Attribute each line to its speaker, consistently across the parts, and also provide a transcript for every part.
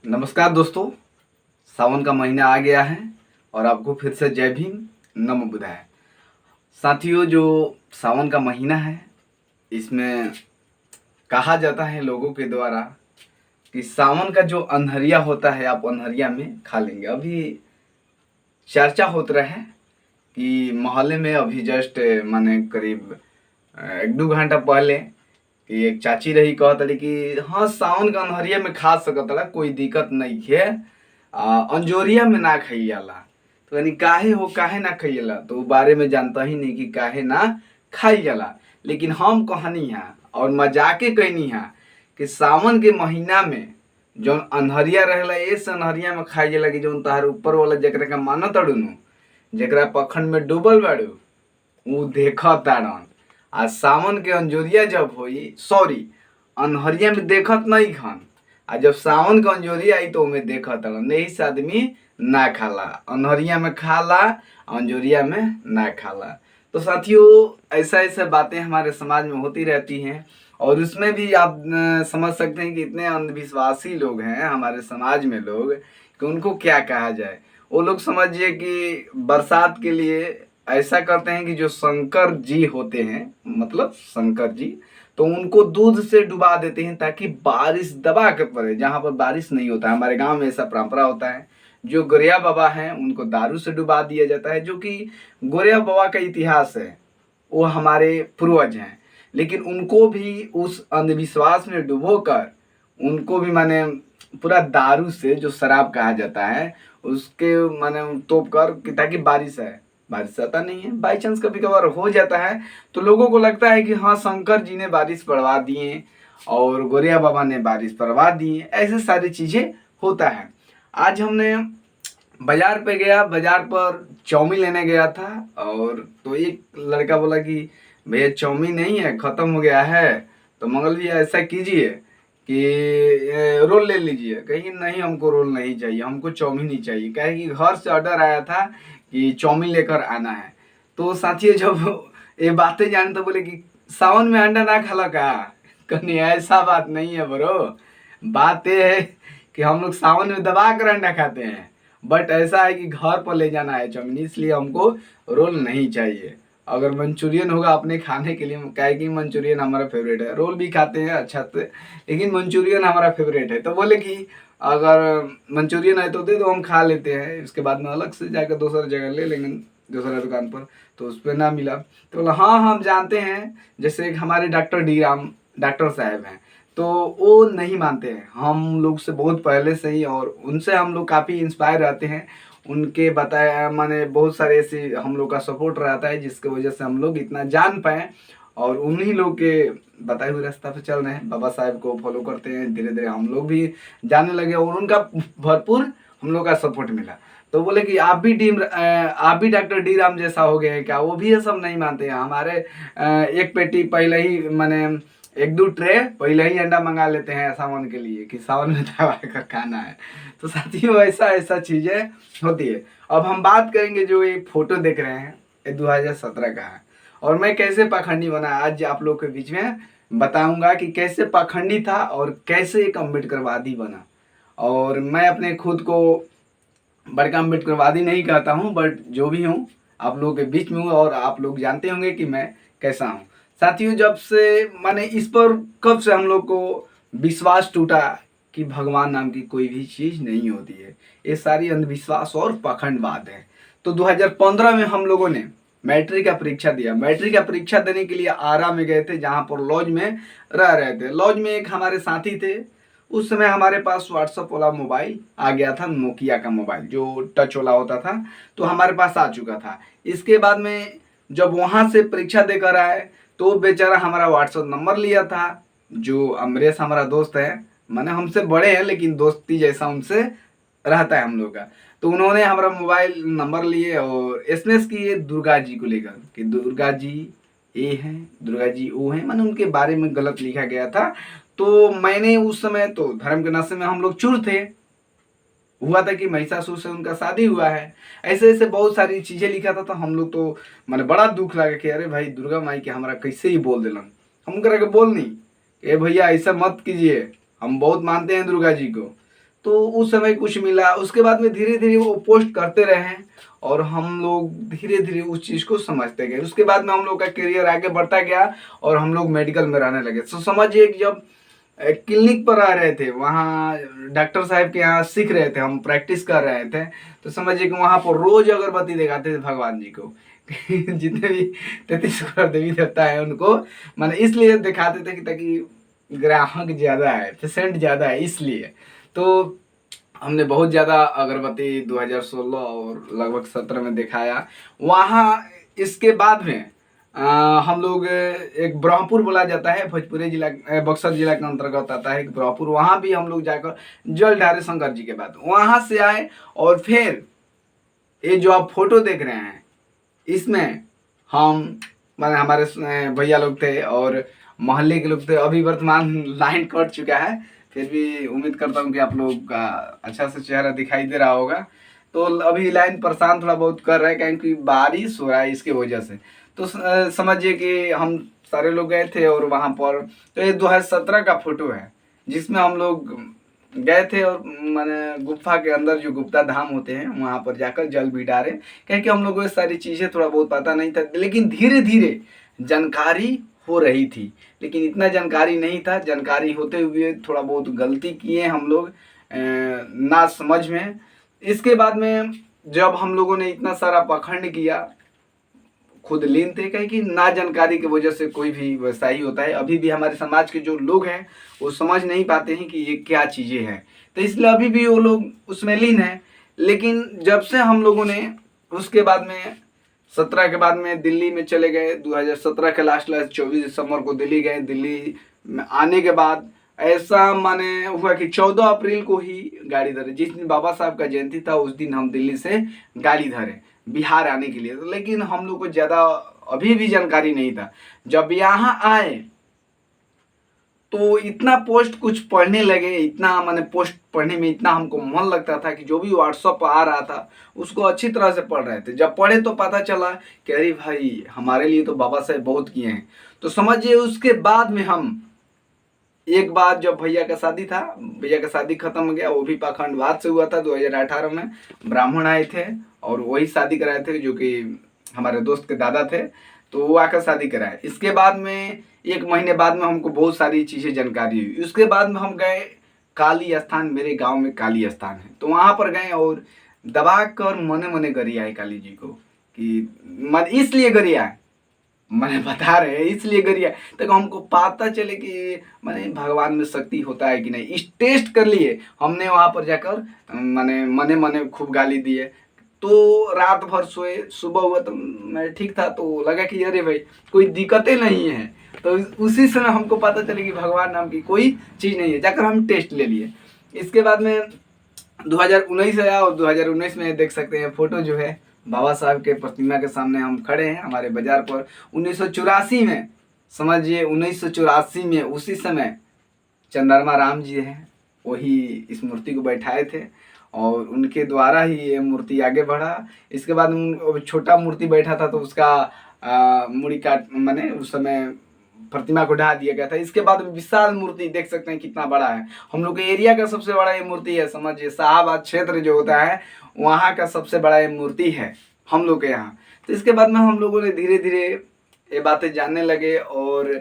Speaker 1: नमस्कार दोस्तों, सावन का महीना आ गया है और आपको फिर से जय भीम, नमो बुद्धाय। साथियों, जो सावन का महीना है इसमें कहा जाता है लोगों के द्वारा कि सावन का जो अनहरिया होता है आप अनहरिया में खा लेंगे। अभी चर्चा होता रहे कि मोहल्ले में अभी जस्ट माने करीब 1-2 घंटा पहले कि एक चाची रही कहत रही कि हाँ सावन का अनहरिया में खा सकत रहा, कोई दिक्कत नहीं है। अंजोरिया में ना खाइला। तो यानी काहे हो, काहे ना खाइला, तो उ बारे में जानता ही नहीं कि काहे ना खाई जाला। लेकिन हम कहनी है और मजाके कहनी है कि सावन के महीना में जौन अनहरिया रहेला इस अनहरिया में खाई जाला कि जौन तहार ऊपर वाला जकरा का मानत अड़ुनु, जकरा पखंड में डूबल बाड़ू उ देखत ताड़न। आ सावन के अंजोरिया जब होई, सॉरी अनहरिया में देखत नहीं खन, आ जब सावन के अंजोरिया आई तो उमें देखत ताड़न। यही से आदमी ना खाला, अनहरिया में खाला, अंजोरिया में ना खाला। तो साथियों, ऐसा ऐसा बातें हमारे समाज में होती रहती हैं और उसमें भी आप समझ सकते हैं कि इतने अंधविश्वासी लोग हैं हमारे समाज में लोग कि उनको क्या कहा जाए। वो लोग समझिए कि बरसात के लिए ऐसा करते हैं कि जो शंकर जी होते हैं, मतलब शंकर जी, तो उनको दूध से डुबा देते हैं ताकि बारिश दबा के पड़े जहाँ पर बारिश नहीं होता है। हमारे गांव में ऐसा परंपरा होता है। जो गोरिया बाबा हैं उनको दारू से डुबा दिया जाता है, जो कि गोरिया बाबा का इतिहास है, वो हमारे पूर्वज हैं। लेकिन उनको भी उस अंधविश्वास में डुबोकर उनको भी माने पूरा दारू से, जो शराब कहा जाता है, उसके माने तोप कर ताकि बारिश आता नहीं है। बाई चांस कभी कभार हो जाता है तो लोगों को लगता है कि हाँ शंकर जी ने बारिश पड़वा दिए और गोरिया बाबा ने बारिश पड़वा दी। ऐसे सारी चीजें होता है। आज हमने बाजार पे गया, बाजार पर चाउमीन लेने गया था और तो एक लड़का बोला कि भैया चाउमीन नहीं है, खत्म हो गया है। तो मंगल भैया ऐसा कीजिए कि रोल ले लीजिए। कहीं नहीं, हमको रोल नहीं चाहिए, हमको चाउमीन ही चाहिए। कहे कि घर से ऑर्डर आया था कि चाउमीन लेकर आना है। तो साथियों, जब ये बातें जाने तो बोले कि सावन में अंडा ना खाला का। कहीं ऐसा बात नहीं है ब्रो। बात ये है कि हम लोग सावन में दबा कर अंडा खाते हैं, बट ऐसा है कि घर पर ले जाना है चाउमीन, इसलिए हमको रोल नहीं चाहिए। अगर मंचूरियन होगा अपने खाने के लिए, क्या है कि मंचूरियन हमारा फेवरेट है। रोल भी खाते हैं अच्छा से, लेकिन मंचूरियन हमारा फेवरेट है। तो बोले कि अगर मंचूरियन है तो दे दो, हम खा लेते हैं, इसके बाद में अलग से जाकर दूसरी जगह ले लेंगे, दूसरा दुकान पर। तो उस पर ना मिला तो बोला हाँ हम जानते हैं। जैसे एक हमारे डॉक्टर डी राम डॉक्टर साहब हैं, तो वो नहीं मानते हैं हम लोग से बहुत पहले से ही, और उनसे हम लोग काफ़ी इंस्पायर रहते हैं। उनके बताया माने बहुत सारे ऐसे हम लोग का सपोर्ट रहता है जिसकी वजह से हम लोग इतना जान पाए और उन्हीं लोग के बताए हुए रास्ता पे चल रहे हैं। बाबा साहब को फॉलो करते हैं, धीरे धीरे हम लोग भी जाने लगे और उनका भरपूर हम लोग का सपोर्ट मिला। तो बोले कि आप भी डॉक्टर डी राम जैसा हो गए हैं क्या। वो भी ये सब नहीं मानते हैं। हमारे एक पेटी पहले ही माने 1-2 ट्रे पहले ही अंडा मंगा लेते हैं सावन के लिए कि सावन में दबा कर खाना है। तो साथियों, ऐसा ऐसा चीज़ें होती है। अब हम बात करेंगे, जो ये फोटो देख रहे हैं ये 2017 का है और मैं कैसे पाखंडी बना आज आप लोग के बीच में बताऊंगा कि कैसे पाखंडी था और कैसे एक अम्बेडकरवादी बना। और मैं अपने खुद को बड़का अम्बेडकरवादी नहीं कहता हूँ, बट जो भी हूँ आप लोगों के बीच में हूँ और आप लोग जानते होंगे कि मैं कैसा हूँ। साथियों, जब से माने इस पर कब से हम लोग को विश्वास टूटा कि भगवान नाम की कोई भी चीज़ नहीं होती है, ये सारी अंधविश्वास और पाखंडवाद है। तो 2015 में हम लोगों ने मैट्रिक का परीक्षा दिया। मैट्रिक का परीक्षा देने के लिए आरा में गए थे, जहाँ पर लॉज में रह रहे थे। लॉज में एक हमारे साथी थे। उस समय हमारे पास व्हाट्सअप वाला मोबाइल आ गया था, नोकिया का मोबाइल जो टच वाला होता था, तो हमारे पास आ चुका था। इसके बाद में जब वहाँ से परीक्षा देकर आए तो बेचारा हमारा व्हाट्सअप नंबर लिया था। जो अमरेश हमारा दोस्त है, माने हमसे बड़े हैं लेकिन दोस्ती जैसा उनसे रहता है हम लोग का। तो उन्होंने हमारा मोबाइल नंबर लिए और एसएमएस किए दुर्गा जी को लेकर कि दुर्गा जी ये हैं, दुर्गा जी वो हैं, माने उनके बारे में गलत लिखा गया था। तो मैंने उस समय तो धर्म के नशे में हम लोग चूर थे, हुआ था कि महिषासुर से उनका शादी हुआ है, ऐसे ऐसे बहुत सारी चीजें लिखा था। तो हम लोग तो मैंने बड़ा दुख लगा कि अरे भाई दुर्गा माई के हमारा कैसे ही बोल दिलन, हम करा के बोल नहीं। ए भैया ऐसा मत कीजिए, हम बहुत मानते हैं दुर्गा जी को। तो उस समय कुछ मिला, उसके बाद में धीरे धीरे वो पोस्ट करते रहे हैं और हम लोग धीरे धीरे उस चीज़ को समझते गए। उसके बाद में हम लोग का करियर आगे बढ़ता गया और हम लोग मेडिकल में रहने लगे। तो समझिए कि जब क्लिनिक पर आ रहे थे, वहाँ डॉक्टर साहब के यहाँ सीख रहे थे, हम प्रैक्टिस कर रहे थे, तो समझिए कि वहाँ पर रोज अगरबत्ती दिखाते थे भगवान जी को। जितने भी 33 करोड़ देवी देवता है उनको, मैंने इसलिए दिखाते थे कि ताकि ग्राहक ज़्यादा है, पेशेंट ज़्यादा है, इसलिए। तो हमने बहुत ज़्यादा अगरबत्ती 2016 और लगभग 17 में दिखाया वहाँ। इसके बाद में हम लोग एक ब्रह्मपुर बोला जाता है, भोजपुरी जिला बक्सर जिला के अंतर्गत आता है ब्रह्मपुर, वहाँ भी हम लोग जाकर जल ढारे शंकर जी के बाद वहाँ से आए। और फिर ये जो आप फोटो देख रहे हैं इसमें हम माने हमारे भैया लोग थे और मोहल्ले के लोग थे। अभी वर्तमान लाइन कट चुका है, फिर भी उम्मीद करता हूँ कि आप लोग का अच्छा से चेहरा दिखाई दे रहा होगा। तो अभी लाइन परेशान थोड़ा बहुत कर रहा है क्योंकि बारिश हो रहा है, इसके वजह से। तो समझिए कि हम सारे लोग गए थे और वहाँ पर, तो ये 2017 का फोटो है जिसमें हम लोग गए थे और मैंने गुफा के अंदर जो गुप्ता धाम होते हैं वहाँ पर जाकर जल भी डाले, क्योंकि हम लोगों को ये सारी चीज़ें थोड़ा बहुत पता नहीं था, लेकिन धीरे धीरे जानकारी हो रही थी। लेकिन इतना जानकारी नहीं था, जानकारी होते हुए थोड़ा बहुत गलती किए हम लोग ना समझ में। इसके बाद में जब हम लोगों ने इतना सारा पाखंड किया, खुद लीन थे, कहीं कि ना जानकारी की वजह से कोई भी वैसा ही होता है। अभी भी हमारे समाज के जो लोग हैं वो समझ नहीं पाते हैं कि ये क्या चीज़ें हैं, तो इसलिए अभी भी वो लोग उसमें लीन हैं। लेकिन जब से हम लोगों ने उसके बाद में 17 के बाद में दिल्ली में चले गए, 2017 के लास्ट 24 दिसंबर को दिल्ली गए। दिल्ली में आने के बाद ऐसा माने हुआ कि 14 अप्रैल को ही गाड़ी धरे, जिस दिन बाबा साहब का जयंती था उस दिन हम दिल्ली से गाड़ी धरे बिहार आने के लिए। तो लेकिन हम लोग को ज़्यादा अभी भी जानकारी नहीं था। जब यहाँ आए तो इतना पोस्ट कुछ पढ़ने लगे, इतना मैंने पोस्ट पढ़ने में इतना हमको मन लगता था कि जो भी व्हाट्सअप पर आ रहा था उसको अच्छी तरह से पढ़ रहे थे। जब पढ़े तो पता चला कि अरे भाई हमारे लिए तो बाबा साहेब बहुत किए हैं। तो समझिए उसके बाद में हम एक बार जब भैया का शादी था, भैया का शादी खत्म हो गया, वो भी पाखंडवाद से हुआ था। 2018 में ब्राह्मण आए थे और वही शादी कराए थे जो कि हमारे दोस्त के दादा थे, तो वो आकर शादी कराए। इसके बाद में 1 महीने बाद में हमको बहुत सारी चीज़ें जानकारी हुई। उसके बाद में हम गए काली स्थान, मेरे गांव में काली स्थान है, तो वहाँ पर गए और दबा कर मने मने गरिया है काली जी को, कि मन इसलिए गरिया है, मैंने बता रहे हैं इसलिए गरिया, तो हमको पता चले कि मैंने भगवान में शक्ति होता है कि नहीं। इस टेस्ट कर लिए हमने वहाँ पर जाकर, मैंने मने मने खूब गाली दिए। तो रात भर सोए, सुबह हुआ तो मैं ठीक था, तो लगा कि अरे भाई कोई दिक्कतें नहीं है। तो उसी समय हमको पता चले कि भगवान नाम की कोई चीज़ नहीं है, जाकर हम टेस्ट ले लिए। इसके बाद में 2019 आया और 2019 में देख सकते हैं फोटो जो है बाबा साहब के प्रतिमा के सामने हम खड़े हैं हमारे बाजार पर। 1984 में, समझिए 1984 में उसी समय चंद्रमा राम जी हैं, वही इस मूर्ति को बैठाए थे और उनके द्वारा ही ये मूर्ति आगे बढ़ा। इसके बाद छोटा मूर्ति बैठा था तो उसका मुड़ी काट मैंने उस समय प्रतिमा को ढा दिया गया था। इसके बाद विशाल मूर्ति देख सकते हैं कितना बड़ा है। हम लोग के एरिया का सबसे बड़ा ये मूर्ति है, समझिए शाहबाद क्षेत्र जो होता है वहाँ का सबसे बड़ा ये मूर्ति है हम लोग के यहाँ। तो इसके बाद में हम लोगों ने धीरे धीरे ये बातें जानने लगे और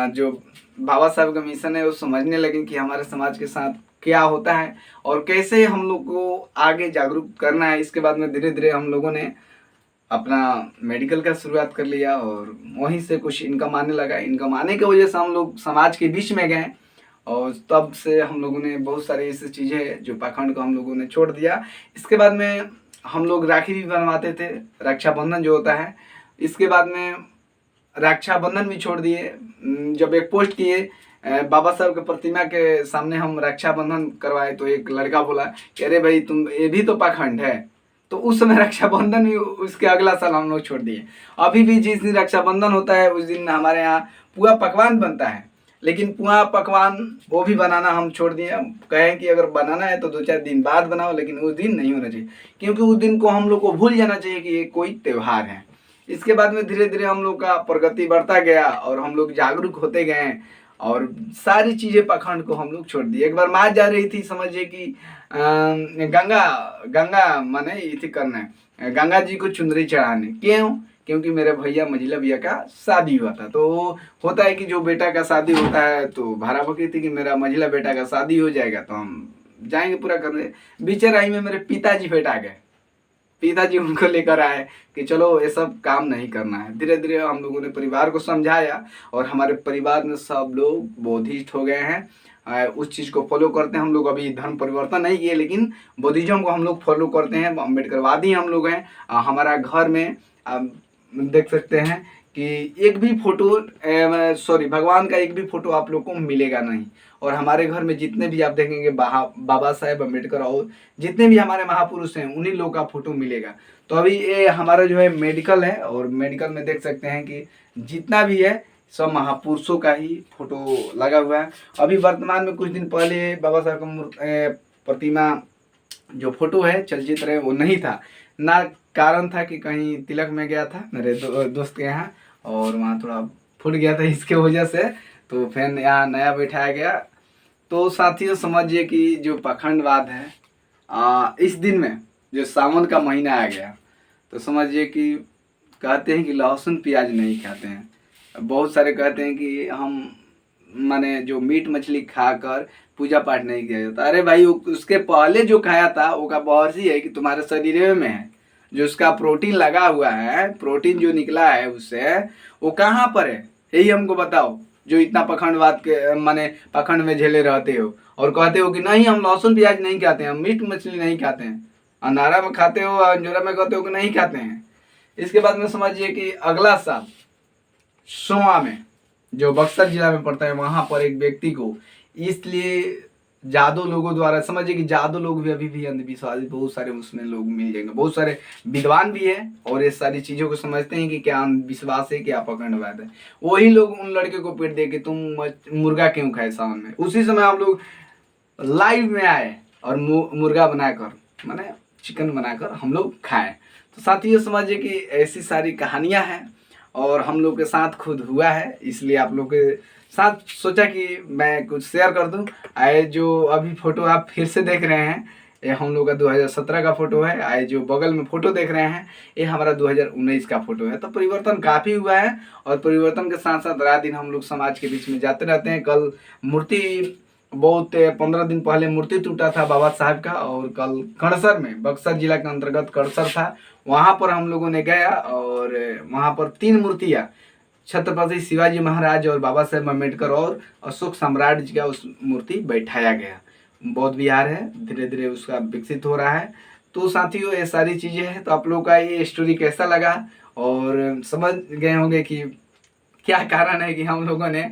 Speaker 1: जो बाबा साहब का मिशन है वो समझने लगे कि हमारे समाज के साथ क्या होता है और कैसे हम लोग को आगे जागरूक करना है। इसके बाद में धीरे धीरे हम लोगों ने अपना मेडिकल का शुरुआत कर लिया और वहीं से कुछ इनकम आने लगा। इनकम आने की वजह से हम लोग समाज के बीच में गए और तब से हम लोगों ने बहुत सारी ऐसी चीज़ें जो पाखंड को हम लोगों ने छोड़ दिया। इसके बाद में हम लोग राखी भी बनवाते थे, रक्षाबंधन जो होता है। इसके बाद में रक्षाबंधन भी छोड़ दिए। जब एक पोस्ट किए बाबा साहब के प्रतिमा के सामने हम रक्षाबंधन करवाए तो एक लड़का बोला कि अरे भाई तुम ये भी तो पाखंड है। तो उस समय रक्षाबंधन भी उसके अगला साल हम लोग छोड़ दिए। अभी भी जिस दिन रक्षाबंधन होता है उस दिन हमारे यहाँ पुआ पकवान बनता है, लेकिन पुआ पकवान वो भी बनाना हम छोड़ दिए। हम कहें कि अगर बनाना है तो 2-4 दिन बाद बनाओ, लेकिन उस दिन नहीं होना चाहिए, क्योंकि उस दिन को हम लोग को भूल जाना चाहिए कि ये कोई त्यौहार है। इसके बाद में धीरे धीरे हम लोग का प्रगति बढ़ता गया और हम लोग जागरूक होते गए और सारी चीज़ें पाखंड को हम लोग छोड़ दिए। एक बार माँ जा रही थी, समझिए कि गंगा गंगा माने इति करने गंगा जी को चुनरी चढ़ाने। क्यों? क्योंकि मेरे भैया मंझिला भैया का शादी हुआ था। तो होता है कि जो बेटा का शादी होता है तो भाड़ा बकरी थी कि मेरा मंझिला बेटा का शादी हो जाएगा तो हम जाएंगे पूरा करने। बीच राही में मेरे पिताजी फेट आ गए। पिताजी उनको लेकर आए कि चलो ये सब काम नहीं करना है। धीरे धीरे हम लोगों ने परिवार को समझाया और हमारे परिवार में सब लोग बौद्धिस्ट हो गए हैं। उस चीज़ को फॉलो करते हैं हम लोग। अभी धर्म परिवर्तन नहीं किए लेकिन बौद्धिज्म को हम लोग फॉलो करते हैं। अम्बेडकरवादी हम लोग हैं। हमारा घर में देख सकते हैं कि एक भी फोटो सॉरी भगवान का एक भी फोटो आप लोग को मिलेगा नहीं। और हमारे घर में जितने भी आप देखेंगे बाबा साहेब अम्बेडकर और जितने भी हमारे महापुरुष हैं उन्हीं लोगों का फोटो मिलेगा। तो अभी ये हमारा जो है मेडिकल है और मेडिकल में देख सकते हैं कि जितना भी है सब महापुरुषों का ही फोटो लगा हुआ है। अभी वर्तमान में कुछ दिन पहले बाबा साहेब का प्रतिमा जो फोटो है चलचित्र है वो नहीं था ना। कारण था कि कहीं तिलक में गया था मेरे दोस्त के यहाँ और वहाँ थोड़ा फूट गया था इसके वजह से, तो फिर यहाँ नया बैठाया गया। तो साथियों समझिए कि जो पाखंडवाद है इस दिन में जो सावन का महीना आ गया तो समझिए कि कहते हैं कि लहसुन प्याज नहीं खाते हैं। बहुत सारे कहते हैं कि हम माने जो मीट मछली खाकर पूजा पाठ नहीं किया जाता। अरे भाई उसके पहले जो खाया था वो का बहसी है कि तुम्हारे शरीर में है जो उसका प्रोटीन लगा हुआ है, प्रोटीन जो निकला है उससे वो कहाँ पर है यही हमको बताओ। जो इतना पखंडवाद के माने पखंड में झेले रहते हो और कहते हो कि नहीं हम लहसुन प्याज नहीं खाते हैं, हम मीट मछली नहीं खाते हैं। अनारा में खाते हो, अंजोरा में कहते हो कि नहीं खाते हैं। इसके बाद में समझिए कि अगला साल सोआ में जो बक्सर जिला में पड़ता है वहां पर एक व्यक्ति को इसलिए जादू लोगों द्वारा, समझिए कि जादू लोग भी अभी भी अंधविश्वासी बहुत सारे उसमें लोग मिल जाएंगे। बहुत सारे विद्वान भी हैं और ये सारी चीज़ों को समझते हैं कि क्या अंधविश्वास है क्या पखंडवाद है। वही लोग उन लड़के को पीट दे कि तुम मुर्गा क्यों खाए सावन में। उसी समय हम लोग लाइव में आए और मुर्गा बनाकर माने चिकन बनाकर हम लोग खाएं। तो साथियों समझिए कि ऐसी सारी कहानियां हैं और हम लोग के साथ खुद हुआ है, इसलिए आप लोग के साथ सोचा कि मैं कुछ शेयर कर दूं। आए जो अभी फोटो आप फिर से देख रहे हैं ये हम लोग का 2017 का फोटो है। आए जो बगल में फोटो देख रहे हैं ये हमारा 2019 का फोटो है। तो परिवर्तन काफ़ी हुआ है और परिवर्तन के साथ साथ रात दिन हम लोग समाज के बीच में जाते रहते हैं। कल मूर्ति बहुत 15 दिन पहले मूर्ति टूटा था बाबा साहब का और कल कड़सर में बक्सर जिला के अंतर्गत कड़सर था वहाँ पर हम लोगों ने गया और वहाँ पर 3 मूर्तियाँ छत्रपति शिवाजी महाराज और बाबा साहेब अम्बेडकर और अशोक सम्राट जी का उस मूर्ति बैठाया गया। बौद्ध विहार है, धीरे धीरे उसका विकसित हो रहा है। तो साथियों ये सारी चीज़ें हैं। तो आप लोगों का ये स्टोरी कैसा लगा और समझ गए होंगे कि क्या कारण है कि हम लोगों ने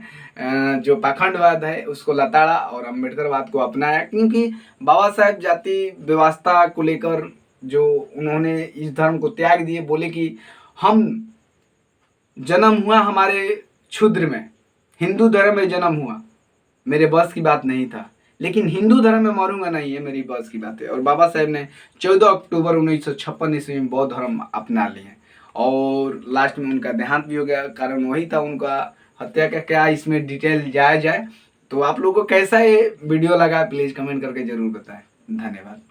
Speaker 1: जो पाखंडवाद है उसको लताड़ा और अम्बेडकरवाद को अपनाया। क्योंकि बाबा साहेब जाति व्यवस्था को लेकर जो उन्होंने इस धर्म को त्याग दिए, बोले कि हम जन्म हुआ हमारे क्षुद्र में, हिंदू धर्म में जन्म हुआ, मेरे बस की बात नहीं था, लेकिन हिंदू धर्म में मरूंगा नहीं है मेरी बस की बात है। और बाबा साहेब ने 14 अक्टूबर 1956 ईस्वी में बौद्ध धर्म अपना लिए और लास्ट में उनका देहांत भी हो गया। कारण वही था उनका हत्या का। क्या इसमें डिटेल जाया जाए तो आप लोगों को कैसा ये वीडियो लगा प्लीज़ कमेंट करके ज़रूर बताएं। धन्यवाद।